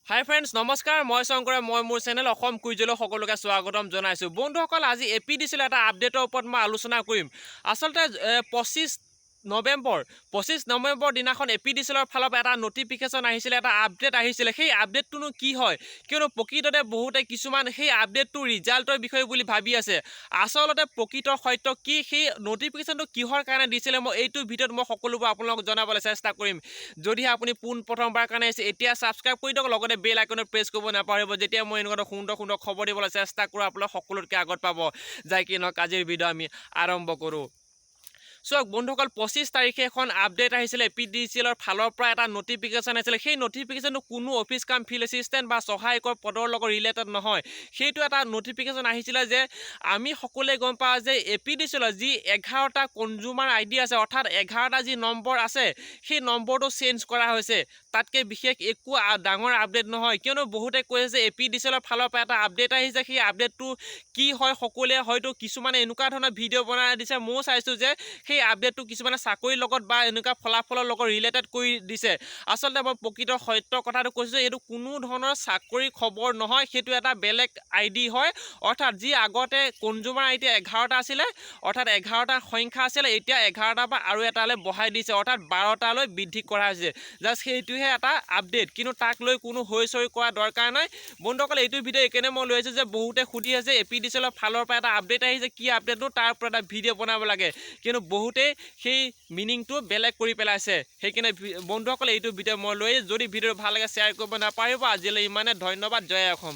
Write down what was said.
হাই friends নমস্কাৰ মই শংকৰে মই মোৰ চেনেল অসম কুইজলৈ সকলোকে স্বাগতম জনাইছোঁ বন্ধুসকল আজি এপিডিচিএল এটা আপডেটৰ ওপৰত মই আলোচনা কৰিম আচলতে 25 নৱেম্বৰ দিনাখন এপিডিচিএলৰ ফালৰ পৰা এটা নটিফিকেশ্যন আহিছিলে এটা আপডেট আহিছিলে সেই আপডেটটোনো কি হয় কিয়নো প্ৰকৃততে বহুতে কিছুমান সেই আপডেটটো ৰিজাল্টৰ বিষয়ে বুলি ভাবি আছে আচলতে প্ৰকৃত সত্য কি সেই নটিফিকেশ্যনটো কিহৰ কাৰণে দিছিলে মই এইটো ভিডিঅ'ত মই সকলোবোৰ আপোনালোকক জনাবলৈ চেষ্টা কৰিম যদিহে আপুনি প্ৰথমবাৰ কাৰণে আহিছে এতিয়া ছাবস্ক্ৰাইব কৰি দিয়ক লগতে বেল আইকনত প্ৰেছ কৰিব নাপাহৰিব যেতিয়া মই এনেকুৱা সুন্দৰ সুন্দৰ খবৰ দিবলৈ চেষ্টা কৰোঁ আপোনালোক সকলোতকৈ আগত পাব যাই কি নহওক আজিৰ ভিডিঅ' আমি আৰম্ভ কৰোঁ চাওক বন্ধুসকল 25 তাৰিখে এখন আপডেট আহিছিলে এপিডিচিএলৰ ফালৰ পৰা এটা নটিফিকেশ্যন আহিছিলে সেই নটিফিকেশ্যনটো কোনো অফিচ কাম ফিল্ড এছিষ্টেণ্ট বা সহায়কৰ পদৰ লগত ৰিলেটেড নহয় সেইটো এটা নটিফিকেশ্যন আহিছিলে যে আমি সকলোৱে গম পাওঁ যে এপিডিচিএলৰ যি 11টা কনজিউমাৰ আইডি আছে অৰ্থাৎ 11টা যি নম্বৰ আছে সেই নম্বৰটো চেঞ্জ কৰা হৈছে তাতকৈ বিশেষ একো ডাঙৰ আপডেট নহয় কিয়নো বহুতে কৈছে যে এপিডিচিএলৰ ফালৰ পৰা এটা আপডেট আহিছে সেই আপডেটটো কি হয় সকলোৱে হয়তো কিছুমানে এনেকুৱা ধৰণৰ ভিডিঅ' বনাই দিছে ময়ো চাইছোঁ যে সেই আপডেটটো কিছুমানে চাকৰিৰ লগত বা এনেকুৱা ফলাফলৰ লগত ৰিলেটেড কৰি দিছে আচলতে মই প্ৰকৃত সত্য কথাটো কৈছোঁ এইটো কোনো ধৰণৰ চাকৰি খবৰ নহয় সেইটো এটা বেলেগ আইডি হয় অৰ্থাৎ যি আগতে কনজিউমাৰ আইডি 11টা আছিলে অৰ্থাৎ 11টা সংখ্যা আছিলে এতিয়া 11টাৰ পৰা আৰু এটালৈ বঢ়াই দিছে অৰ্থাৎ 12টালৈ বৃদ্ধি কৰা হৈছে জাষ্ট সেইটোহে এটা আপডেট কিন্তু তাক লৈ কোনো হৈ চৰি কৰা দৰকাৰ নাই বন্ধুসকল এইটো ভিডিঅ' এইকাৰণে মই লৈ আহিছোঁ যে বহুতে সুধি আছে এপিডিচিএলৰ ফালৰ পৰা এটা আপডেট আহিছে কি আপডেটনো তাৰ ওপৰত এটা ভিডিঅ' বনাব লাগে কিন্তু বহুতেই সেই মিনিংটো বেলেগ কৰি পেলাইছে সেইকাৰণে বন্ধুসকলে এইটো ভিডিঅ' মই লৈ যদি ভিডিঅ'টো ভাল লাগে শ্বেয়াৰ কৰিব নাপাহৰিব আজিলৈ ইমানে ধন্যবাদ জয় অসম।